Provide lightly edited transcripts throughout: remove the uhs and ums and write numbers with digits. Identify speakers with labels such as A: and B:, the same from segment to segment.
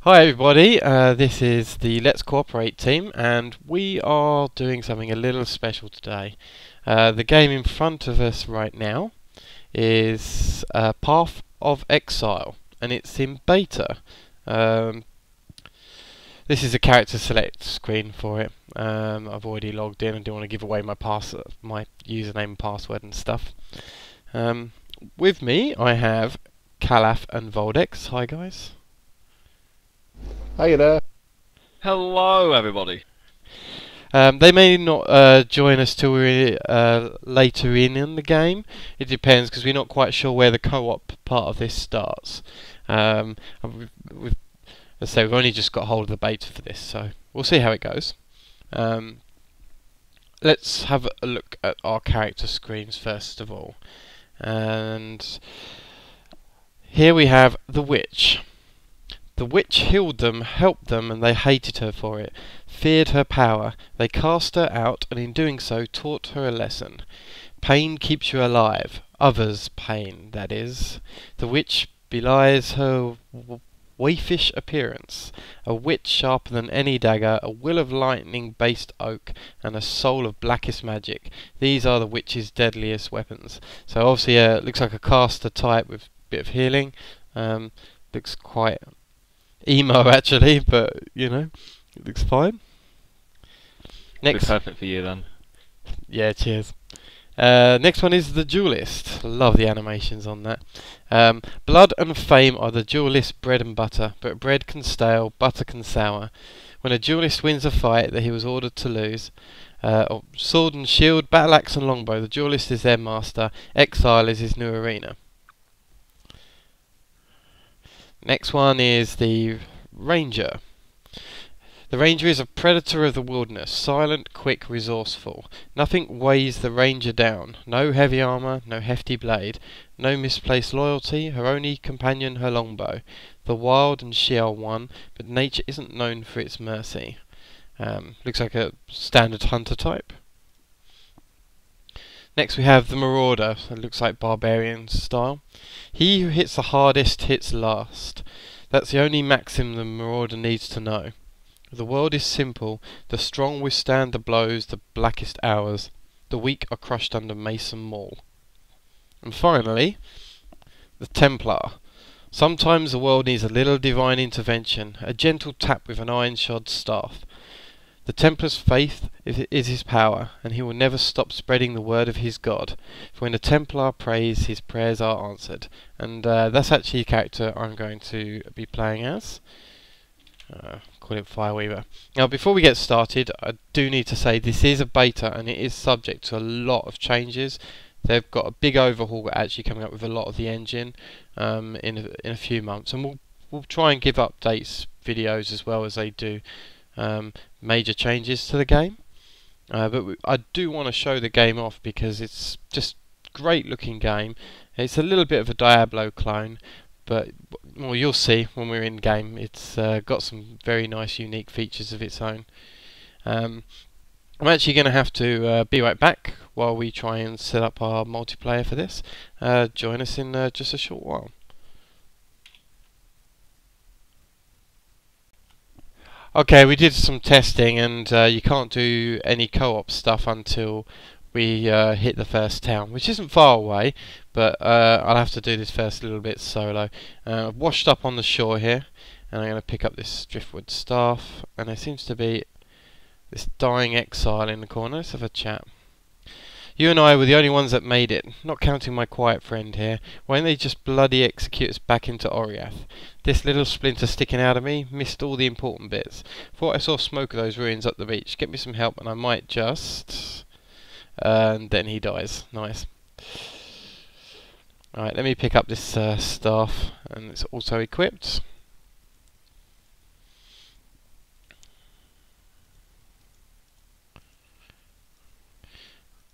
A: Hi everybody, this is the Let's Cooperate team and we are doing something a little special today. The game in front of us right now is Path of Exile and it's in beta. Um, this is a character select screen for it. I've already logged in and don't want to give away my username and password and stuff. With me I have Kallath and Voldex. Hi guys.
B: Hiya there.
C: Hello, everybody.
A: They may not join us till we're later in the game. It depends because we're not quite sure where the co-op part of this starts. And let's say we've only just got hold of the beta for this, so we'll see how it goes. Let's have a look at our character screens first of all. And here we have the witch. The witch healed them, helped them, and they hated her for it, feared her power. They cast her out, and in doing so taught her a lesson. Pain keeps you alive. Others' pain, that is. The witch belies her waifish appearance. A wit sharper than any dagger, a will of lightning-based oak, and a soul of blackest magic. These are the witch's deadliest weapons. So obviously it looks like a caster type with a bit of healing. Looks quite emo actually, but you know, it looks fine.
C: Next, perfect for you then.
A: Yeah, cheers. Next one is the duelist. Love the animations on that. Blood and fame are the duelist's bread and butter, but bread can stale, butter can sour. When a duelist wins a fight that he was ordered to lose, sword and shield, battle axe and longbow, the duelist is their master. Exile is his new arena. Next one is the ranger. The ranger is a predator of the wilderness, silent, quick, resourceful. Nothing weighs the ranger down. No heavy armour, no hefty blade, no misplaced loyalty, her only companion her longbow. The wild and she are one, but nature isn't known for its mercy. Looks like a standard hunter type. Next we have the marauder. It looks like barbarian style. He who hits the hardest hits last. That's the only maxim the marauder needs to know. The world is simple. The strong withstand the blows, the blackest hours. The weak are crushed under mason maul. And finally, the Templar. Sometimes the world needs a little divine intervention, a gentle tap with an iron-shod staff. The Templar's faith is his power, and he will never stop spreading the word of his God. For when the Templar prays, his prayers are answered. And that's actually a character I'm going to be playing as. Call it Fireweaver. Now, before we get started, I do need to say this is a beta, and it is subject to a lot of changes. They've got a big overhaul actually coming up with a lot of the engine in a few months, and we'll try and give updates videos as well as they do major changes to the game. But I do want to show the game off because it's just a great looking game. It's a little bit of a Diablo clone, but well, you'll see when we're in game. It's got some very nice unique features of its own. I'm actually going to have to be right back while we try and set up our multiplayer for this. Join us in just a short while. Okay, we did some testing, and you can't do any co-op stuff until we hit the first town, which isn't far away, but I'll have to do this first a little bit solo. I've washed up on the shore here, and I'm going to pick up this driftwood staff, and there seems to be this dying exile in the corner. Let's have a chat. You and I were the only ones that made it, not counting my quiet friend here. Why don't they just bloody execute us back into Oriath? This little splinter sticking out of me missed all the important bits. Thought I saw smoke of those ruins up the beach. Get me some help and I might just... and then he dies. Nice. Alright, let me pick up this staff, and it's also equipped.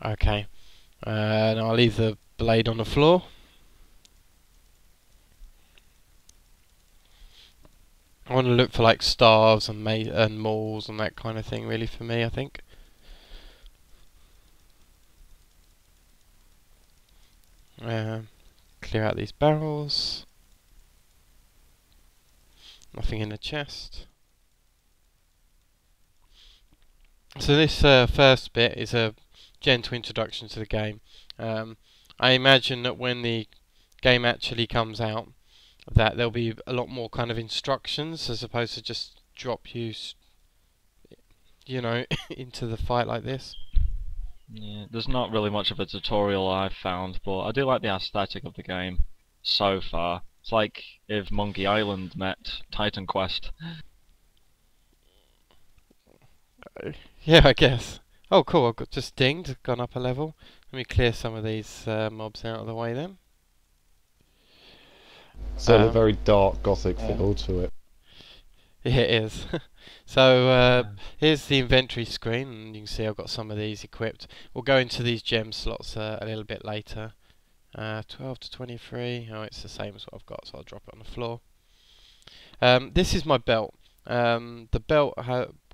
A: Okay, and I'll leave the blade on the floor. I want to look for like staves and mauls and that kind of thing, really, for me, I think. Clear out these barrels. Nothing in the chest. So this first bit is a gentle introduction to the game. I imagine that when the game actually comes out, that there'll be a lot more kind of instructions as opposed to just drop you, you know, into the fight like this.
C: Yeah, there's not really much of a tutorial I've found, but I do like the aesthetic of the game so far. It's like if Monkey Island met Titan Quest.
A: Yeah, I guess. Oh, cool! I've got just dinged, gone up a level. Let me clear some of these mobs out of the way then.
B: Certainly a very dark gothic feel to it.
A: Yeah, it is. So here's the inventory screen, and you can see I've got some of these equipped. We'll go into these gem slots a little bit later. 12 to 23. Oh, it's the same as what I've got, so I'll drop it on the floor. This is my belt. The belt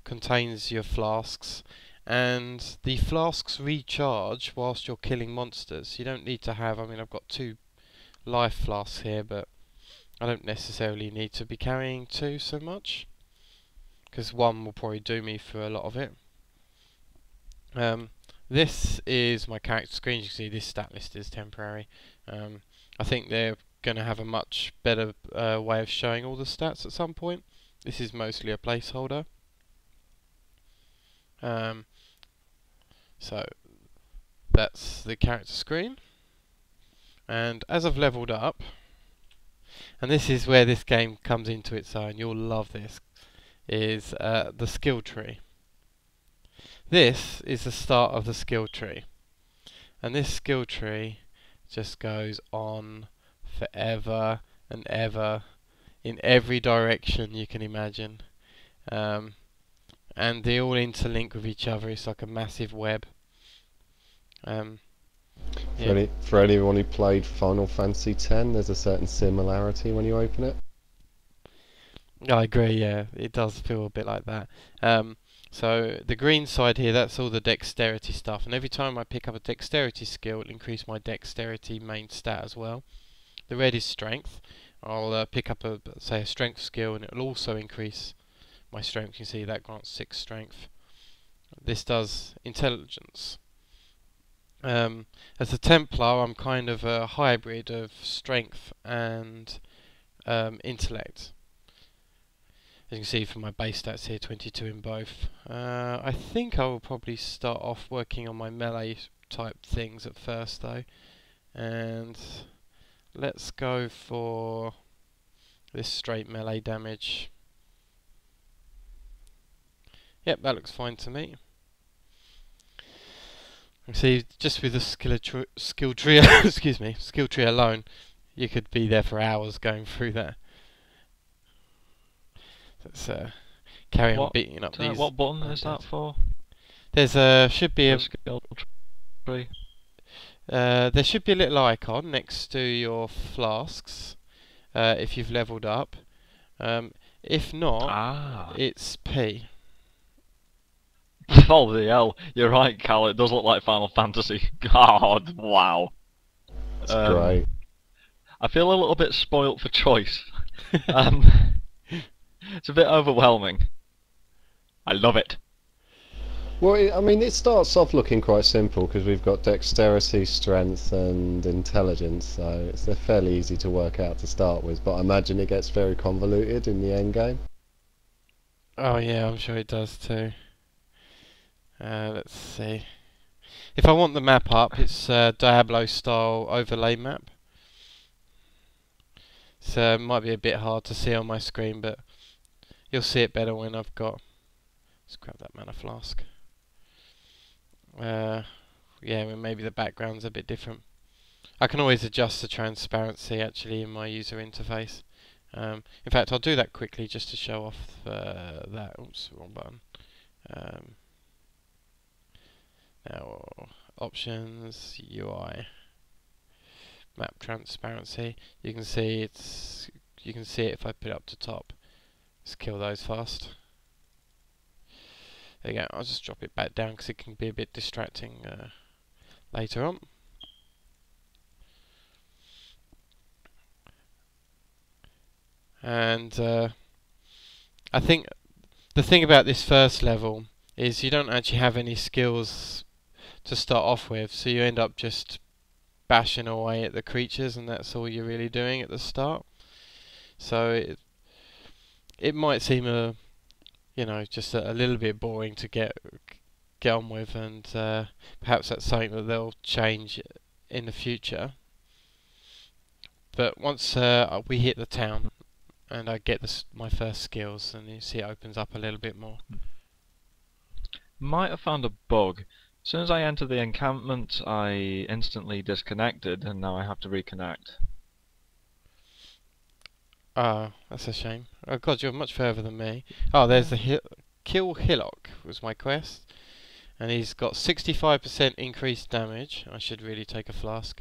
A: contains your flasks, and the flasks recharge whilst you're killing monsters. You don't need to have, I mean, I've got 2 life flasks here, but I don't necessarily need to be carrying 2 so much, because 1 will probably do me for a lot of it. This is my character screen. You can see this stat list is temporary. I think they're going to have a much better way of showing all the stats at some point. This is mostly a placeholder. So that's the character screen. And as I've leveled up, and this is where this game comes into its own, you'll love this, is the skill tree. This is the start of the skill tree, and this skill tree just goes on forever and ever in every direction you can imagine, and they all interlink with each other. It's like a massive web. Yeah.
B: For anyone who played Final Fantasy X, there's a certain similarity when you open it.
A: I agree, yeah, it does feel a bit like that. So the green side here, that's all the dexterity stuff, and every time I pick up a dexterity skill, it'll increase my dexterity main stat as well. The red is strength. I'll pick up say a strength skill, and it'll also increase my strength. You can see that grants 6 strength. This does intelligence. As a Templar, I'm kind of a hybrid of strength and intellect. As you can see from my base stats here, 22 in both. I think I will probably start off working on my melee type things at first though. And let's go for this straight melee damage. Yep, that looks fine to me. You see, just with the skill tree, excuse me, skill tree alone, you could be there for hours going through that. Let's carry on beating up these.
C: What button is that for?
A: There's should be a
C: skill tree.
A: there should be a little icon next to your flasks if you've leveled up. If not, it's P.
C: Holy hell, you're right, Cal, it does look like Final Fantasy. God, wow.
B: That's great.
C: I feel a little bit spoilt for choice. It's a bit overwhelming. I love it.
B: Well, I mean, it starts off looking quite simple because we've got dexterity, strength, and intelligence, so they're fairly easy to work out to start with. But I imagine it gets very convoluted in the end game.
A: Oh yeah, I'm sure it does too. Let's see. If I want the map up, it's Diablo style overlay map. So it might be a bit hard to see on my screen, but you'll see it better when I've got. Let's grab that mana flask. Yeah, maybe the background's a bit different. I can always adjust the transparency actually in my user interface. In fact, I'll do that quickly just to show off that. Oops, wrong button. Now, options, UI, map transparency. You can see it if I put it up to top. Let's kill those fast. There you go. I'll just drop it back down because it can be a bit distracting later on. And I think the thing about this first level is you don't actually have any skills to start off with, so you end up just bashing away at the creatures, and that's all you're really doing at the start. So it might seem just a little bit boring to get on with, and perhaps that's something that they'll change in the future. But once we hit the town and I get my first skills, and you see it opens up a little bit more.
C: Might have found a bug. As soon as I entered the encampment, I instantly disconnected, and now I have to reconnect.
A: Ah, that's a shame. Oh god, you're much further than me. Oh, there's the Kill Hillock was my quest. And he's got 65% increased damage. I should really take a flask.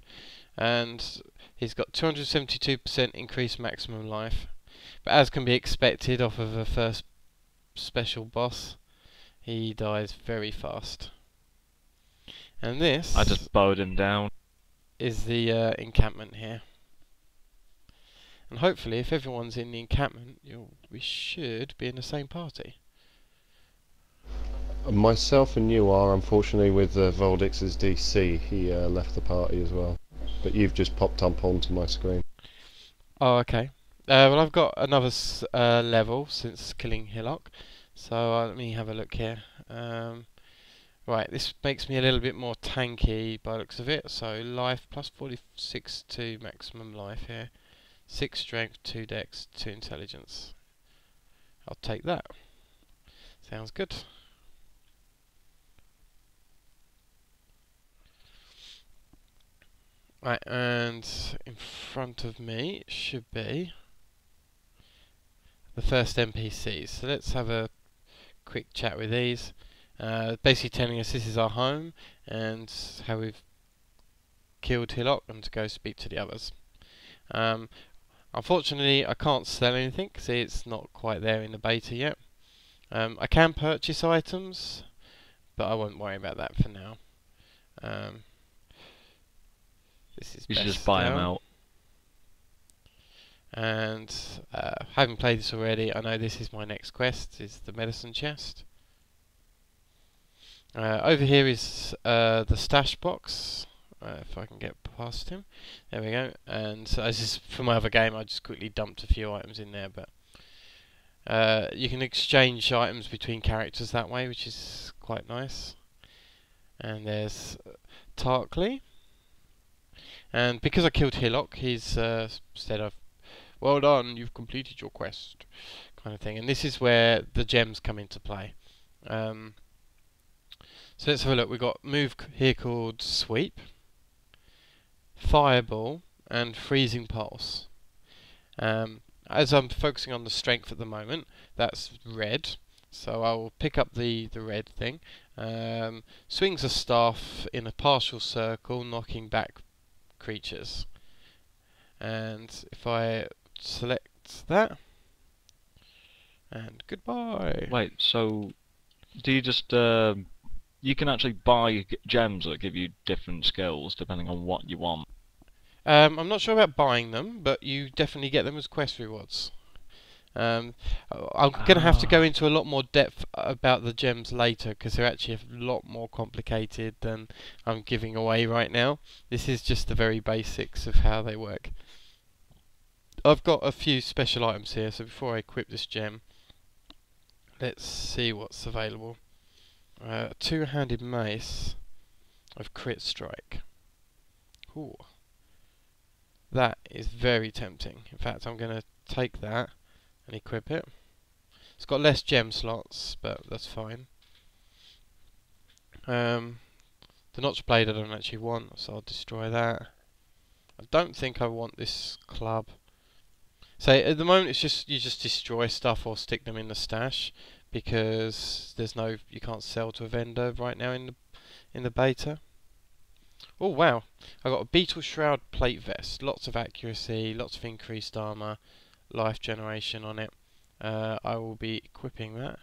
A: And he's got 272% increased maximum life. But as can be expected off of a first special boss, he dies very fast. And this
C: I just bowed him down.
A: is the encampment here. And hopefully, if everyone's in the encampment, we should be in the same party.
B: Myself and you are, unfortunately, with Voldex's DC. He left the party as well. But you've just popped up onto my screen.
A: Oh, okay. Well, I've got another level since killing Hillock. So let me have a look here. Right, this makes me a little bit more tanky by the looks of it. So life plus 46 to maximum life here. 6 strength, 2 dex, 2 intelligence. I'll take that. Sounds good. Right, and in front of me should be the first NPCs. So let's have a quick chat with these. Basically telling us this is our home and how we've killed Hillock and to go speak to the others. Unfortunately, I can't sell anything because it's not quite there in the beta yet. I can purchase items, but I won't worry about that for now. This is
C: You should
A: best
C: just buy them
A: now.
C: out.
A: And having played this already, I know this is my next quest, is the medicine chest. Over here is the stash box, if I can get past him. There we go. And as is from my other game, I just quickly dumped a few items in there, but you can exchange items between characters that way, which is quite nice. And there's Tarkley. And because I killed Hillock, he's said, well done, you've completed your quest, kind of thing. And this is where the gems come into play. So let's have a look. We've got move here called Sweep, Fireball, and Freezing Pulse. As I'm focusing on the strength at the moment, that's red. So I will pick up the red thing. Swings a staff in a partial circle, knocking back creatures. And if I select that, and goodbye.
C: Wait, so do you just you can actually buy gems that give you different skills depending on what you want?
A: I'm not sure about buying them, but you definitely get them as quest rewards. I'm going to have to go into a lot more depth about the gems later, because they're actually a lot more complicated than I'm giving away right now. This is just the very basics of how they work. I've got a few special items here, so before I equip this gem, let's see what's available. A two-handed mace of crit strike. Ooh. That is very tempting. In fact, I'm going to take that and equip it. It's got less gem slots, but that's fine. The notch blade I don't actually want, so I'll destroy that. I don't think I want this club. So at the moment it's just you just destroy stuff or stick them in the stash, because you can't sell to a vendor right now in the beta. Oh wow, I got a Beetle Shroud plate vest, lots of accuracy, lots of increased armor, life generation on it. I will be equipping that,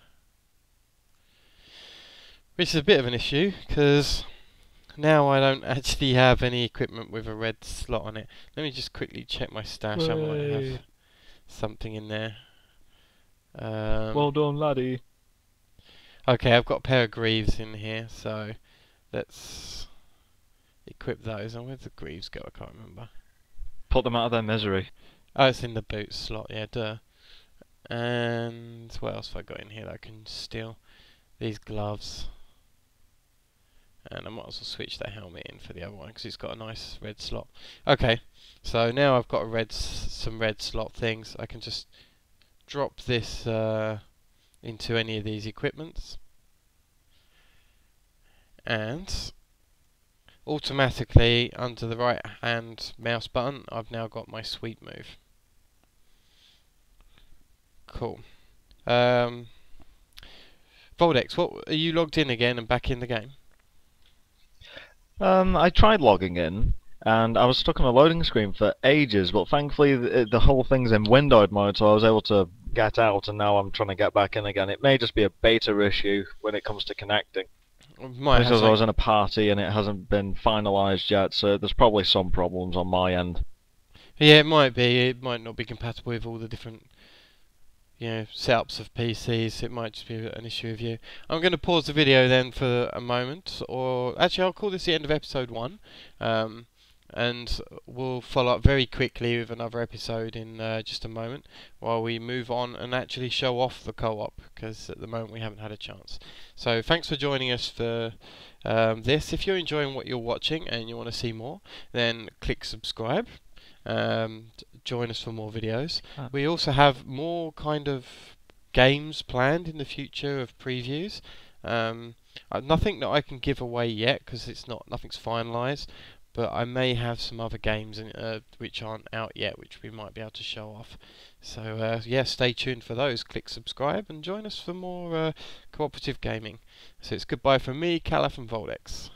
A: which is a bit of an issue because now I don't actually have any equipment with a red slot on it. Let me just quickly check my stash. I might have something in there.
C: Well done, laddie.
A: Okay, I've got a pair of greaves in here, so let's equip those. And where'd the greaves go? I can't remember.
C: Put them out of their misery.
A: Oh, it's in the boot slot, yeah, duh. And what else have I got in here that I can steal? These gloves. And I might as well switch the helmet in for the other one because it's got a nice red slot. Okay, so now I've got some red slot things. I can just drop this into any of these equipments, and automatically under the right hand mouse button I've now got my sweep move. Cool. Voldex, what are you logged in again and back in the game?
C: I tried logging in, and I was stuck on a loading screen for ages, but thankfully the whole thing's in windowed mode, so I was able to get out, and now I'm trying to get back in again. It may just be a beta issue when it comes to connecting. Because I was in a party and it hasn't been finalised yet, so there's probably some problems on my end.
A: Yeah, it might be. It might not be compatible with all the different, setups of PCs. It might just be an issue with you. I'm going to pause the video then for a moment, or actually I'll call this the end of episode 1, and we'll follow up very quickly with another episode in just a moment, while we move on and actually show off the co-op, because at the moment we haven't had a chance. So thanks for joining us for this. If you're enjoying what you're watching and you want to see more, then click subscribe. Join us for more videos. We also have more kind of games planned in the future of previews. Nothing that I can give away yet because nothing's finalised, but I may have some other games which aren't out yet, which we might be able to show off. So yeah, stay tuned for those. Click subscribe and join us for more cooperative gaming. So it's goodbye from me, Kallath and Voldex.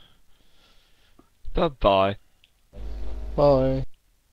C: Bye-bye.
B: Bye.